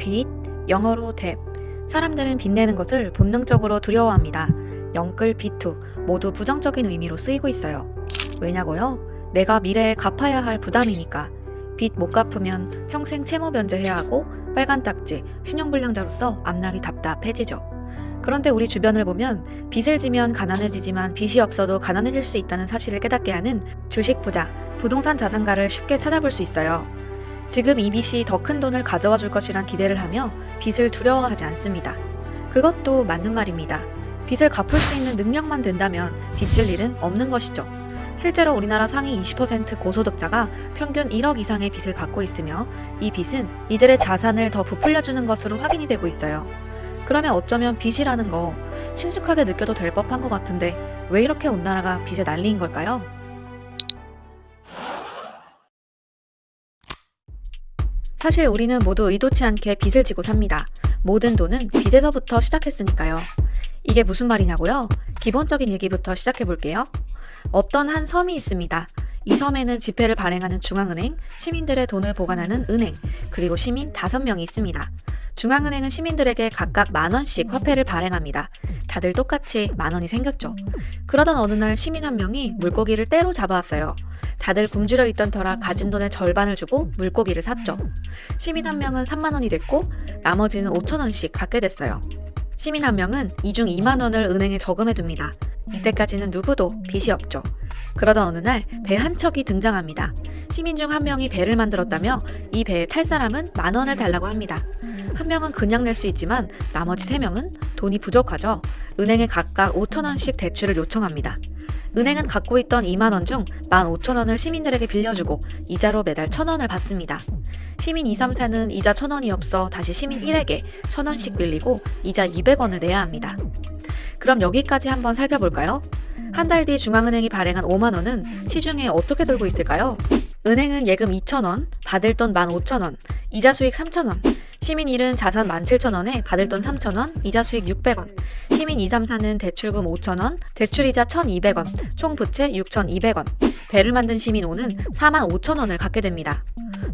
빚, 영어로 debt. 사람들은 빚내는 것을 본능적으로 두려워합니다. 영끌, 비투 모두 부정적인 의미로 쓰이고 있어요. 왜냐고요? 내가 미래에 갚아야 할 부담이니까. 빚 못 갚으면 평생 채무 변제해야 하고 빨간 딱지, 신용불량자로서 앞날이 답답해지죠. 그런데 우리 주변을 보면 빚을 지면 가난해지지만 빚이 없어도 가난해질 수 있다는 사실을 깨닫게 하는 주식 부자, 부동산 자산가를 쉽게 찾아볼 수 있어요. 지금 이 빚이 더 큰 돈을 가져와 줄 것이란 기대를 하며 빚을 두려워하지 않습니다. 그것도 맞는 말입니다. 빚을 갚을 수 있는 능력만 된다면 빚질 일은 없는 것이죠. 실제로 우리나라 상위 20% 고소득자가 평균 1억 이상의 빚을 갖고 있으며 이 빚은 이들의 자산을 더 부풀려주는 것으로 확인이 되고 있어요. 그러면 어쩌면 빚이라는 거 친숙하게 느껴도 될 법한 것 같은데 왜 이렇게 온 나라가 빚에 난리인 걸까요? 사실 우리는 모두 의도치 않게 빚을 지고 삽니다. 모든 돈은 빚에서부터 시작했으니까요. 이게 무슨 말이냐고요? 기본적인 얘기부터 시작해 볼게요. 어떤 한 섬이 있습니다. 이 섬에는 지폐를 발행하는 중앙은행, 시민들의 돈을 보관하는 은행, 그리고 시민 5명이 있습니다. 중앙은행은 시민들에게 각각 10,000원씩 화폐를 발행합니다. 다들 똑같이 10,000원이 생겼죠. 그러던 어느 날 시민 한 명이 물고기를 떼로 잡아왔어요. 다들 굶주려 있던 터라 가진 돈의 절반을 주고 물고기를 샀죠. 시민 한 명은 30,000원이 됐고 나머지는 5,000원씩 갖게 됐어요. 시민 한 명은 이 중 20,000원을 은행에 저금해 둡니다. 이때까지는 누구도 빚이 없죠. 그러던 어느 날 배 한 척이 등장합니다. 시민 중 한 명이 배를 만들었다며 이 배에 탈 사람은 10,000원을 달라고 합니다. 한 명은 그냥 낼 수 있지만 나머지 3명은 돈이 부족하죠. 은행에 각각 5,000원씩 대출을 요청합니다. 은행은 갖고 있던 20,000원 중 15,000원을 시민들에게 빌려주고 이자로 매달 1,000원을 받습니다. 시민 2, 3, 4는 이자 1,000원이 없어 다시 시민 1에게 1,000원씩 빌리고 이자 200원을 내야 합니다. 그럼 여기까지 한번 살펴볼까요? 한 달 뒤 중앙은행이 발행한 50,000원은 시중에 어떻게 돌고 있을까요? 은행은 예금 2,000원, 받을 돈 15,000원, 이자 수익 3,000원, 시민 1은 자산 17,000원에 받을 돈 3,000원, 이자 수익 600원, 시민 2, 3, 4는 대출금 5,000원, 대출이자 1,200원, 총 부채 6,200원, 배를 만든 시민 5는 45,000원을 갖게 됩니다.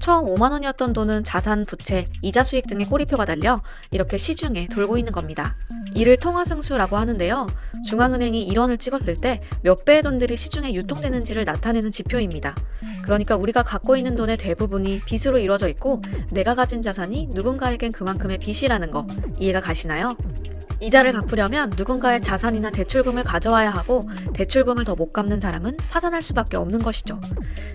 처음 50,000원이었던 돈은 자산, 부채, 이자 수익 등의 꼬리표가 달려 이렇게 시중에 돌고 있는 겁니다. 이를 통화승수라고 하는데요. 중앙은행이 1원을 찍었을 때 몇 배의 돈들이 시중에 유통되는지를 나타내는 지표입니다. 그러니까 우리가 갖고 있는 돈의 대부분이 빚으로 이루어져 있고 내가 가진 자산이 누군가에겐 그만큼의 빚이라는 거 이해가 가시나요? 이자를 갚으려면 누군가의 자산이나 대출금을 가져와야 하고 대출금을 더 못 갚는 사람은 파산할 수밖에 없는 것이죠.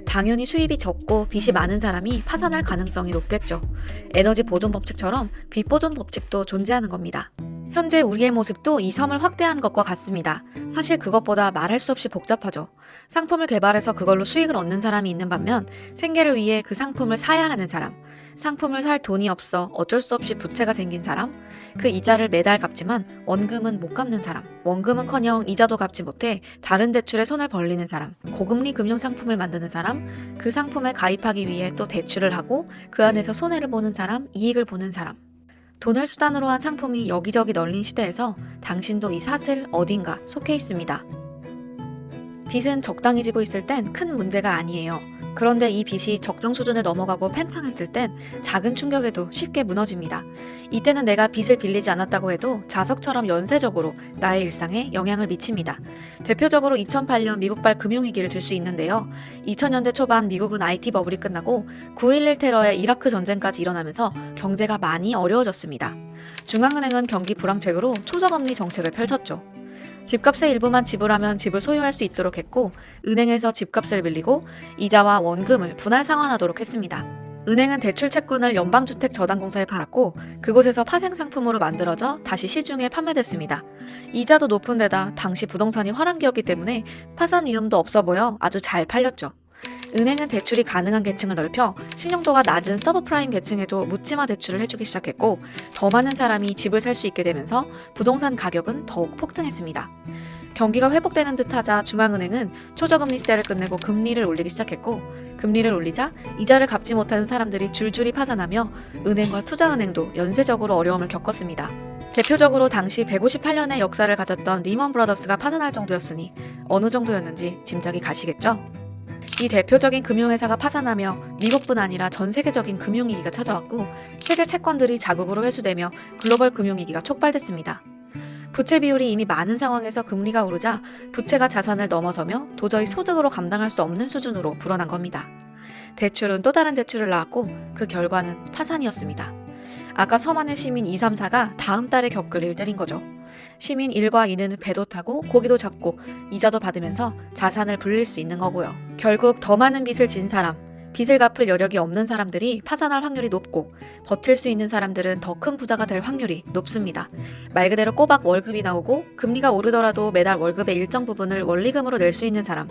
당연히 수입이 적고 빚이 많은 사람이 파산할 가능성이 높겠죠. 에너지 보존 법칙처럼 빚 보존 법칙도 존재하는 겁니다. 현재 우리의 모습도 이 섬을 확대한 것과 같습니다. 사실 그것보다 말할 수 없이 복잡하죠. 상품을 개발해서 그걸로 수익을 얻는 사람이 있는 반면 생계를 위해 그 상품을 사야 하는 사람, 상품을 살 돈이 없어 어쩔 수 없이 부채가 생긴 사람, 그 이자를 매달 갚지만 원금은 못 갚는 사람, 원금은커녕 이자도 갚지 못해 다른 대출에 손을 벌리는 사람, 고금리 금융상품을 만드는 사람, 그 상품에 가입하기 위해 또 대출을 하고 그 안에서 손해를 보는 사람, 이익을 보는 사람. 돈을 수단으로 한 상품이 여기저기 널린 시대에서 당신도 이 사슬 어딘가 속해 있습니다. 빚은 적당히 지고 있을 땐 큰 문제가 아니에요. 그런데 이 빚이 적정 수준을 넘어가고 팽창했을 땐 작은 충격에도 쉽게 무너집니다. 이때는 내가 빚을 빌리지 않았다고 해도 자석처럼 연쇄적으로 나의 일상에 영향을 미칩니다. 대표적으로 2008년 미국발 금융위기를 들 수 있는데요. 2000년대 초반 미국은 IT 버블이 끝나고 9.11 테러에 이라크 전쟁까지 일어나면서 경제가 많이 어려워졌습니다. 중앙은행은 경기 불황책으로 초저금리 정책을 펼쳤죠. 집값의 일부만 지불하면 집을 소유할 수 있도록 했고 은행에서 집값을 빌리고 이자와 원금을 분할 상환하도록 했습니다. 은행은 대출 채권을 연방주택저당공사에 팔았고 그곳에서 파생상품으로 만들어져 다시 시중에 판매됐습니다. 이자도 높은 데다 당시 부동산이 화랑기였기 때문에 파산 위험도 없어 보여 아주 잘 팔렸죠. 은행은 대출이 가능한 계층을 넓혀 신용도가 낮은 서브프라임 계층에도 묻지마 대출을 해주기 시작했고 더 많은 사람이 집을 살 수 있게 되면서 부동산 가격은 더욱 폭등했습니다. 경기가 회복되는 듯하자 중앙은행은 초저금리 시대를 끝내고 금리를 올리기 시작했고 금리를 올리자 이자를 갚지 못하는 사람들이 줄줄이 파산하며 은행과 투자은행도 연쇄적으로 어려움을 겪었습니다. 대표적으로 당시 158년의 역사를 가졌던 리먼 브라더스가 파산할 정도였으니 어느 정도였는지 짐작이 가시겠죠? 이 대표적인 금융회사가 파산하며 미국뿐 아니라 전 세계적인 금융위기가 찾아왔고 세계 채권들이 자국으로 회수되며 글로벌 금융위기가 촉발됐습니다. 부채 비율이 이미 많은 상황에서 금리가 오르자 부채가 자산을 넘어서며 도저히 소득으로 감당할 수 없는 수준으로 불어난 겁니다. 대출은 또 다른 대출을 낳았고 그 결과는 파산이었습니다. 아까 서만의 시민 2, 3, 4가 다음 달에 겪을 일들인 거죠. 시민 1과 2는 배도 타고 고기도 잡고 이자도 받으면서 자산을 불릴 수 있는 거고요. 결국 더 많은 빚을 진 사람, 빚을 갚을 여력이 없는 사람들이 파산할 확률이 높고 버틸 수 있는 사람들은 더 큰 부자가 될 확률이 높습니다. 말 그대로 꼬박 월급이 나오고 금리가 오르더라도 매달 월급의 일정 부분을 원리금으로 낼 수 있는 사람,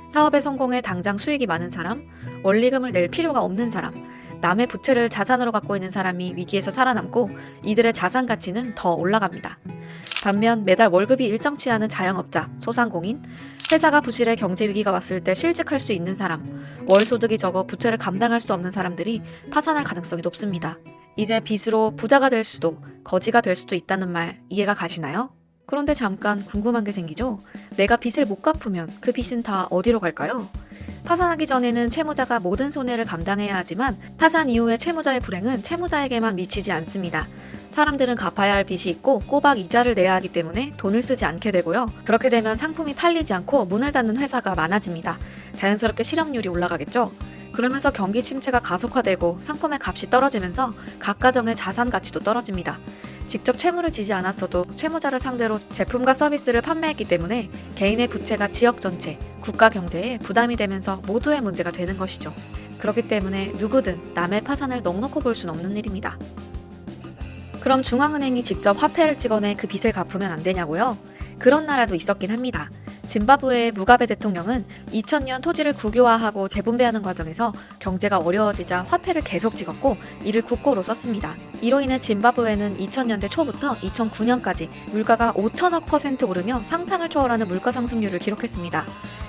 사업에 성공해 당장 수익이 많은 사람, 원리금을 낼 필요가 없는 사람, 남의 부채를 자산으로 갖고 있는 사람이 위기에서 살아남고 이들의 자산 가치는 더 올라갑니다. 반면 매달 월급이 일정치 않은 자영업자, 소상공인, 회사가 부실해 경제 위기가 왔을 때 실직할 수 있는 사람, 월 소득이 적어 부채를 감당할 수 없는 사람들이 파산할 가능성이 높습니다. 이제 빚으로 부자가 될 수도 거지가 될 수도 있다는 말 이해가 가시나요? 그런데 잠깐 궁금한 게 생기죠? 내가 빚을 못 갚으면 그 빚은 다 어디로 갈까요? 파산하기 전에는 채무자가 모든 손해를 감당해야 하지만 파산 이후의 채무자의 불행은 채무자에게만 미치지 않습니다. 사람들은 갚아야 할 빚이 있고 꼬박 이자를 내야 하기 때문에 돈을 쓰지 않게 되고요. 그렇게 되면 상품이 팔리지 않고 문을 닫는 회사가 많아집니다. 자연스럽게 실업률이 올라가겠죠. 그러면서 경기 침체가 가속화되고 상품의 값이 떨어지면서 각 가정의 자산 가치도 떨어집니다. 직접 채무를 지지 않았어도 채무자를 상대로 제품과 서비스를 판매했기 때문에 개인의 부채가 지역 전체, 국가 경제에 부담이 되면서 모두의 문제가 되는 것이죠. 그렇기 때문에 누구든 남의 파산을 넉넉히 볼 수는 없는 일입니다. 그럼 중앙은행이 직접 화폐를 찍어내 그 빚을 갚으면 안 되냐고요? 그런 나라도 있었긴 합니다. 짐바브웨의 무가베 대통령은 2000년 토지를 국유화하고 재분배하는 과정에서 경제가 어려워지자 화폐를 계속 찍었고 이를 국고로 썼습니다. 이로 인해 짐바브웨는 2000년대 초부터 2009년까지 물가가 5천억% 오르며 상상을 초월하는 물가 상승률을 기록했습니다.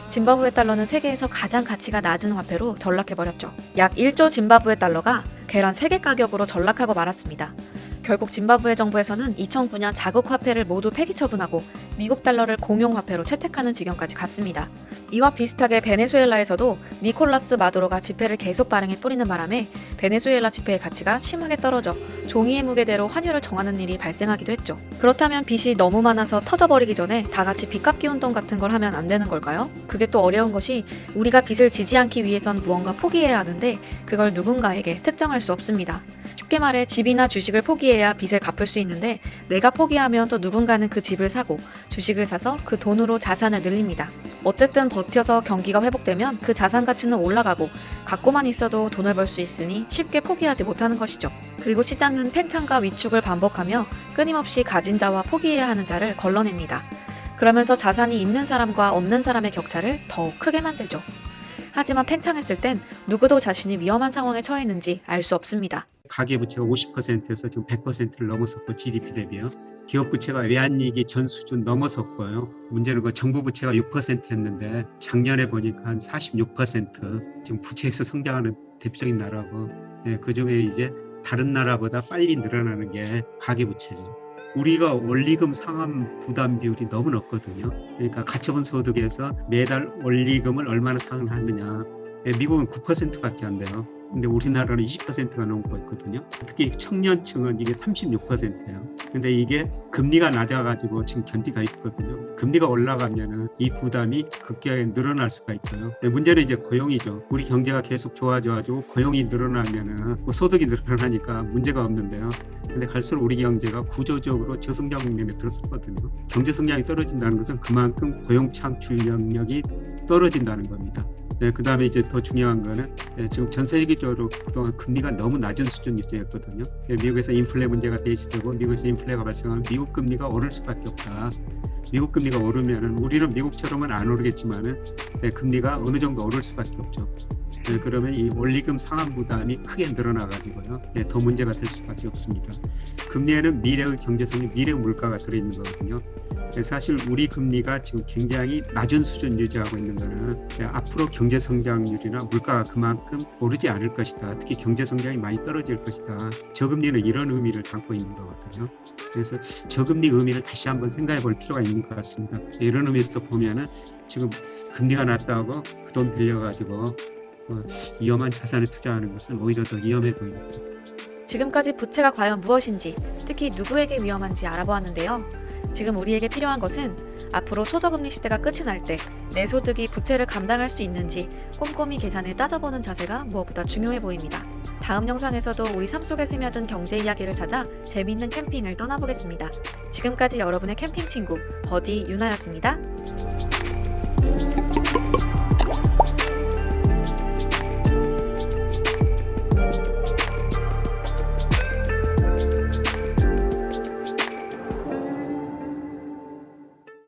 짐바브웨 달러는 세계에서 가장 가치가 낮은 화폐로 전락해버렸죠. 약 1조 짐바브웨 달러가 계란 3개 가격으로 전락하고 말았습니다. 결국 짐바브웨 정부에서는 2009년 자국 화폐를 모두 폐기 처분하고 미국 달러를 공용 화폐로 채택하는 지경까지 갔습니다. 이와 비슷하게 베네수엘라에서도 니콜라스 마두로가 지폐를 계속 발행해 뿌리는 바람에 베네수엘라 지폐의 가치가 심하게 떨어져 종이의 무게대로 환율을 정하는 일이 발생하기도 했죠. 그렇다면 빚이 너무 많아서 터져버리기 전에 다 같이 빚갚기 운동 같은 걸 하면 안 되는 걸까요? 그게 또 어려운 것이 우리가 빚을 지지 않기 위해선 무언가 포기해야 하는데 그걸 누군가에게 특정할 수 없습니다. 쉽게 말해 집이나 주식을 포기해야 빚을 갚을 수 있는데 내가 포기하면 또 누군가는 그 집을 사고 주식을 사서 그 돈으로 자산을 늘립니다. 어쨌든 버텨서 경기가 회복되면 그 자산 가치는 올라가고 갖고만 있어도 돈을 벌 수 있으니 쉽게 포기하지 못하는 것이죠. 그리고 시장은 팽창과 위축을 반복하며 끊임없이 가진 자와 포기해야 하는 자를 걸러냅니다. 그러면서 자산이 있는 사람과 없는 사람의 격차를 더욱 크게 만들죠. 하지만 팽창했을 땐 누구도 자신이 위험한 상황에 처했는지 알 수 없습니다. 가계부채가 50%에서 지금 100%를 넘어섰고 GDP 대비요. 기업부채가 외환위기 전 수준 넘어섰고요. 문제는 그 정부부채가 6%였는데 작년에 보니까 한 46% 지금 부채에서 성장하는 대표적인 나라고, 그중에 이제 다른 나라보다 빨리 늘어나는 게 가계부채죠. 우리가 원리금 상환 부담 비율이 너무 높거든요. 그러니까 가처분 소득에서 매달 원리금을 얼마나 상환하느냐. 미국은 9%밖에 안 돼요. 근데 우리나라는 20%가 넘고 있거든요. 특히 청년층은 이게 36%예요. 근데 이게 금리가 낮아가지고 지금 견디가 있거든요. 금리가 올라가면은 이 부담이 급격하게 늘어날 수가 있고요. 문제는 이제 고용이죠. 우리 경제가 계속 좋아져가지고 고용이 늘어나면은 소득이 늘어나니까 문제가 없는데요. 근데 갈수록 우리 경제가 구조적으로 저성장 국면에 들어섰거든요. 경제 성장이 떨어진다는 것은 그만큼 고용 창출 능력이 떨어진다는 겁니다. 그 다음에 이제 더 중요한 거는 지금 전 세계적으로 그동안 금리가 너무 낮은 수준이 되었거든요. 미국에서 인플레 문제가 제기되고 미국에서 인플레가 발생하면 미국 금리가 오를 수밖에 없다. 미국 금리가 오르면은 우리는 미국처럼은 안 오르겠지만은 금리가 어느 정도 오를 수밖에 없죠. 그러면 이 원리금 상환 부담이 크게 늘어나가지고요. 더 문제가 될 수밖에 없습니다. 금리에는 미래의 경제성이 미래의 물가가 들어있는 거거든요. 사실 우리 금리가 지금 굉장히 낮은 수준 유지하고 있는 거는 앞으로 경제 성장률이나 물가가 그만큼 오르지 않을 것이다. 특히 경제 성장이 많이 떨어질 것이다. 저금리는 이런 의미를 담고 있는 거거든요. 그래서 저금리 의미를 다시 한번 생각해 볼 필요가 있는 것 같습니다. 이런 의미에서 보면은 지금 금리가 낮다고 그 돈 빌려가지고 위험한 자산에 투자하는 것은 오히려 더 위험해 보입니다. 지금까지 부채가 과연 무엇인지, 특히 누구에게 위험한지 알아보았는데요. 지금 우리에게 필요한 것은 앞으로 초저금리 시대가 끝이 날 때 내 소득이 부채를 감당할 수 있는지 꼼꼼히 계산해 따져보는 자세가 무엇보다 중요해 보입니다. 다음 영상에서도 우리 삶 속에 스며든 경제 이야기를 찾아 재미있는 캠핑을 떠나보겠습니다. 지금까지 여러분의 캠핑 친구 버디 유나였습니다.